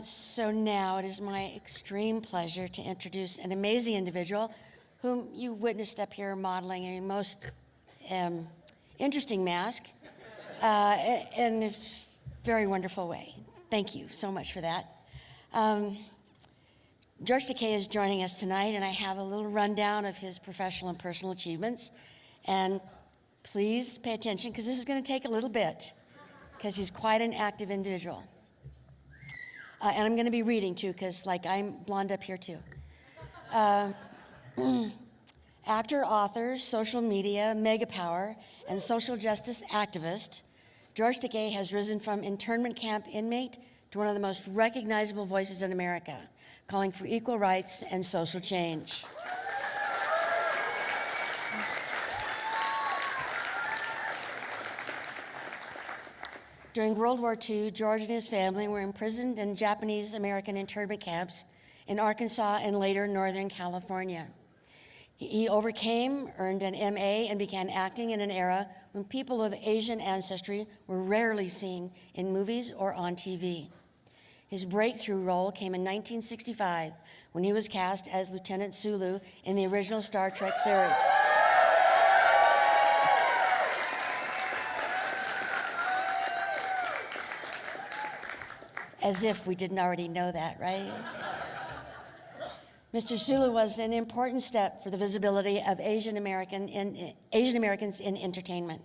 So now it is my extreme pleasure to introduce an amazing individual whom you witnessed up here modeling a most interesting mask in a very wonderful way. Thank you so much for that. George Takei is joining us tonight, and I have a little rundown of his professional and personal achievements. And please pay attention, because this is going to take a little bit, because he's quite an active individual. And I'm going to be reading, too, because, I'm blonde up here, too. Actor, author, social media, mega power, and social justice activist, George Takei has risen from internment camp inmate to one of the most recognizable voices in America, calling for equal rights and social change. During World War II, George and his family were imprisoned in Japanese-American internment camps in Arkansas and later Northern California. He overcame, earned an MA, and began acting in an era when people of Asian ancestry were rarely seen in movies or on TV. His breakthrough role came in 1965 when he was cast as Lieutenant Sulu in the original Star Trek series. As if we didn't already know that, right? Mr. Sulu was an important step for the visibility of Asian Americans in entertainment.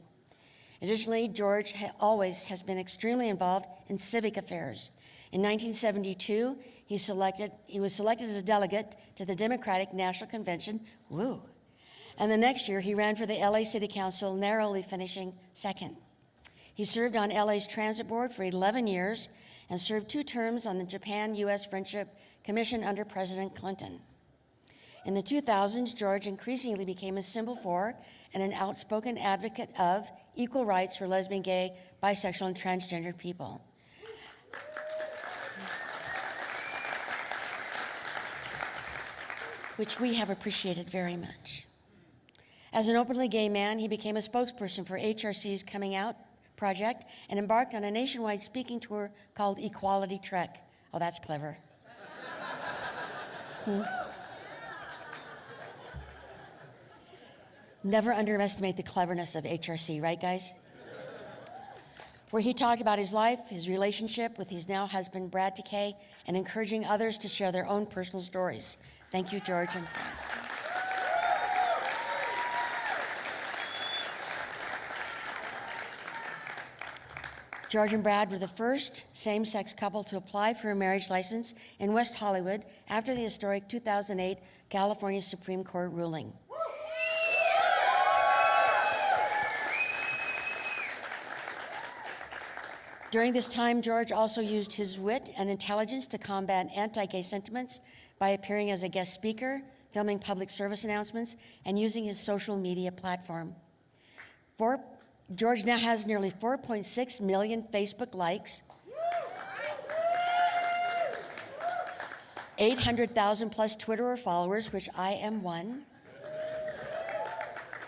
Additionally, George always has been extremely involved in civic affairs. In 1972, he was selected as a delegate to the Democratic National Convention, woo. And the next year, he ran for the LA City Council, narrowly finishing second. He served on LA's Transit Board for 11 years and served 2 terms on the Japan-U.S. Friendship Commission under President Clinton. In the 2000s, George increasingly became a symbol for and an outspoken advocate of equal rights for lesbian, gay, bisexual, and transgender people. Which we have appreciated very much. As an openly gay man, he became a spokesperson for HRC's Coming Out project and embarked on a nationwide speaking tour called Equality Trek. Oh, that's clever. Never underestimate the cleverness of HRC, right, guys? Where he talked about his life, his relationship with his now husband, Brad Takei, and encouraging others to share their own personal stories. Thank you, George. And George and Brad were the first same-sex couple to apply for a marriage license in West Hollywood after the historic 2008 California Supreme Court ruling. During this time, George also used his wit and intelligence to combat anti-gay sentiments by appearing as a guest speaker, filming public service announcements, and using his social media platform. George now has nearly 4.6 million Facebook likes, 800,000 plus Twitter followers, which I am one,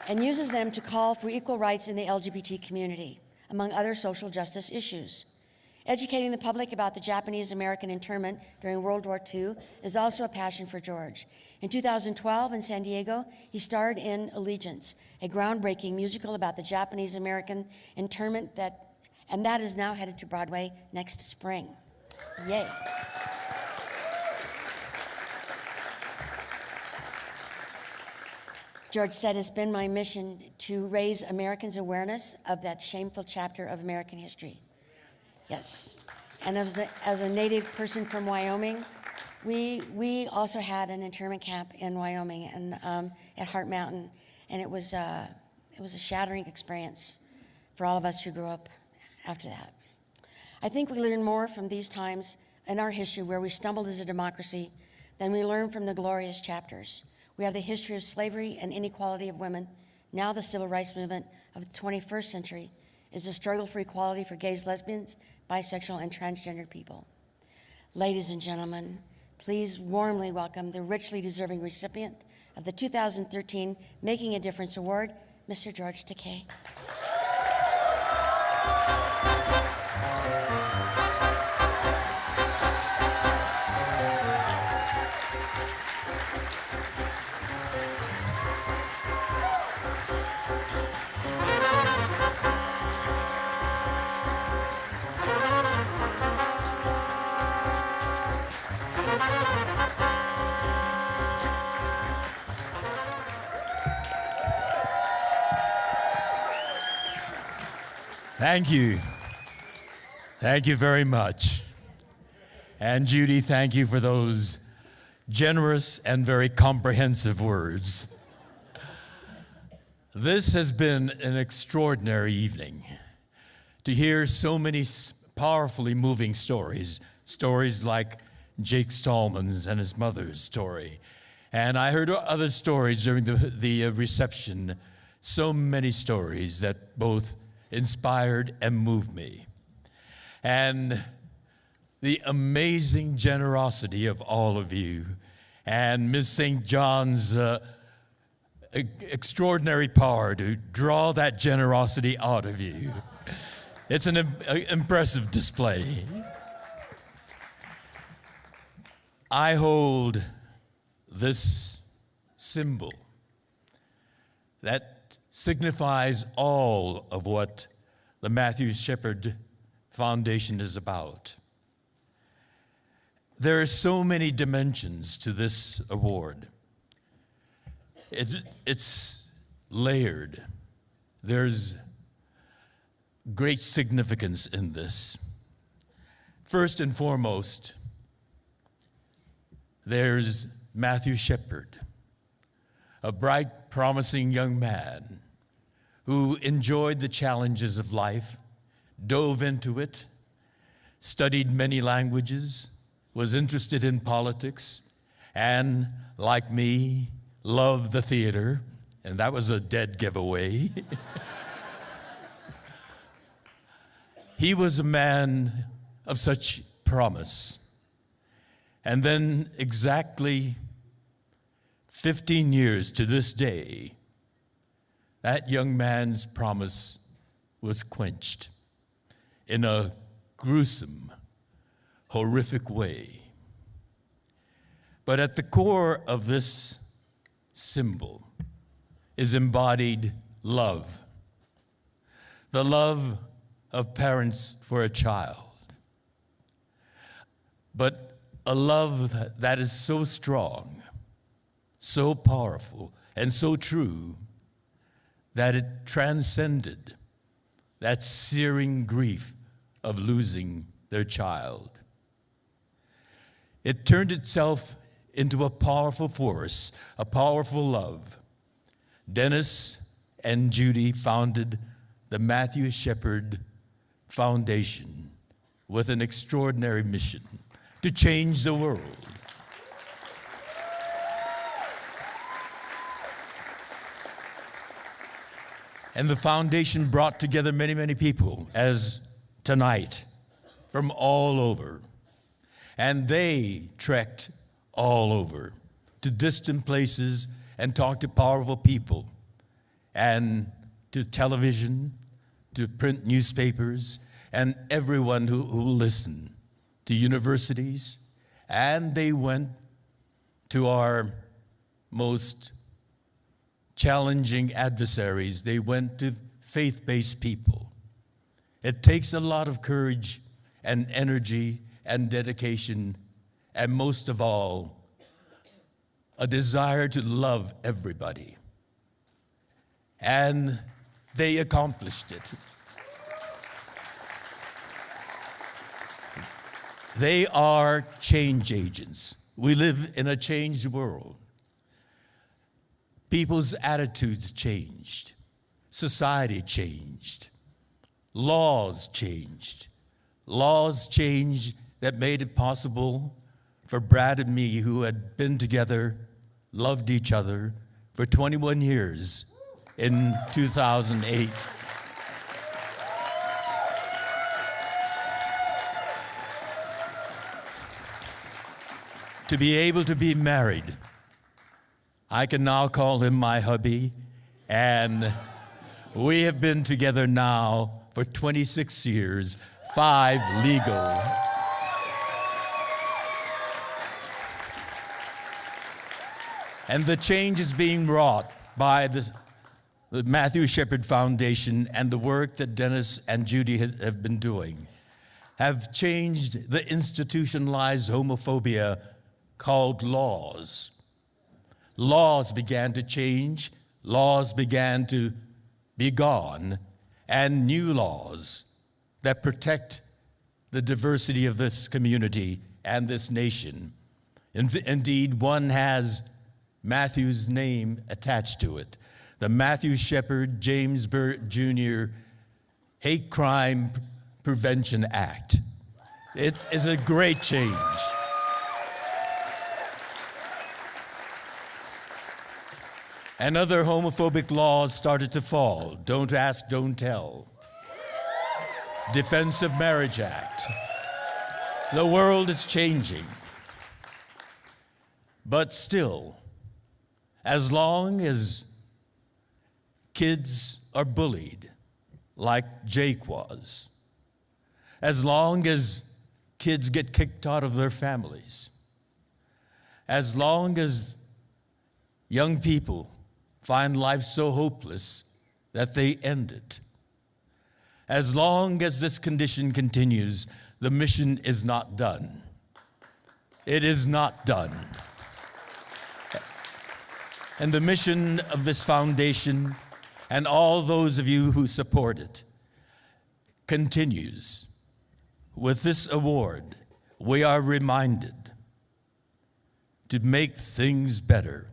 and uses them to call for equal rights in the LGBT community, among other social justice issues. Educating the public about the Japanese-American internment during World War II is also a passion for George. In 2012 in San Diego, he starred in Allegiance, a groundbreaking musical about the Japanese-American internment that is now headed to Broadway next spring. Yay. George said, "It's been my mission to raise Americans' awareness of that shameful chapter of American history." Yes, and as a native person from Wyoming, we also had an internment camp in Wyoming and at Heart Mountain, and it was a shattering experience for all of us who grew up after that. I think we learn more from these times in our history where we stumbled as a democracy than we learn from the glorious chapters. We have the history of slavery and inequality of women. Now the civil rights movement of the 21st century is a struggle for equality for gays, lesbians, bisexual, and transgender people. Ladies and gentlemen, please warmly welcome the richly deserving recipient of the 2013 Making a Difference Award, Mr. George Takei. Thank you. Thank you very much. And Judy, thank you for those generous and very comprehensive words. This has been an extraordinary evening to hear so many powerfully moving stories like Jake Stallman's and his mother's story. And I heard other stories during the reception, so many stories that both inspired and moved me. And the amazing generosity of all of you, and Ms. St. John's extraordinary power to draw that generosity out of you. It's an impressive display. I hold this symbol that signifies all of what the Matthew Shepard Foundation is about. There are so many dimensions to this award. It's layered. There's great significance in this. First and foremost, there's Matthew Shepard, a bright, promising young man who enjoyed the challenges of life, dove into it, studied many languages, was interested in politics, and, like me, loved the theater, and that was a dead giveaway. He was a man of such promise. And then exactly 15 years to this day, that young man's promise was quenched in a gruesome, horrific way. But at the core of this symbol is embodied love, the love of parents for a child, but a love that is so strong, so powerful, and so true that it transcended that searing grief of losing their child. It turned itself into a powerful force, a powerful love. Dennis and Judy founded the Matthew Shepard Foundation with an extraordinary mission to change the world. And the foundation brought together many, many people, as tonight, from all over. And they trekked all over to distant places and talked to powerful people, and to television, to print newspapers, and everyone who listened, to universities. And they went to our most challenging adversaries. They went to faith-based people. It takes a lot of courage and energy and dedication, and most of all, a desire to love everybody. And they accomplished it. They are change agents. We live in a changed world. People's attitudes changed. Society changed. Laws changed. Laws changed that made it possible for Brad and me, who had been together, loved each other for 21 years in 2008. To be able to be married. I can now call him my hubby, and we have been together now for 26 years, 5 legal. And the change is being wrought by the Matthew Shepard Foundation, and the work that Dennis and Judy have been doing have changed the institutionalized homophobia called laws. Laws began to change, laws began to be gone, and new laws that protect the diversity of this community and this nation. Indeed, one has Matthew's name attached to it, the Matthew Shepard James Burt Jr. Hate Crime Prevention Act. It is a great change. And other homophobic laws started to fall. Don't ask, don't tell. Defense of Marriage Act. The world is changing. But still, as long as kids are bullied, like Jake was, as long as kids get kicked out of their families, as long as young people find life so hopeless that they end it, as long as this condition continues, the mission is not done. It is not done. And the mission of this foundation and all those of you who support it continues. With this award, we are reminded to make things better.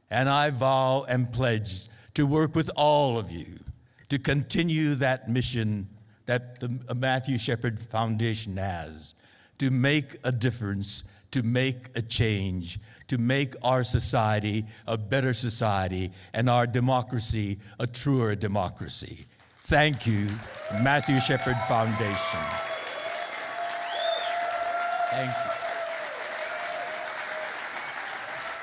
And I vow and pledge to work with all of you to continue that mission that the Matthew Shepard Foundation has, to make a difference, to make a change, to make our society a better society and our democracy a truer democracy. Thank you, Matthew Shepard Foundation. Thank you.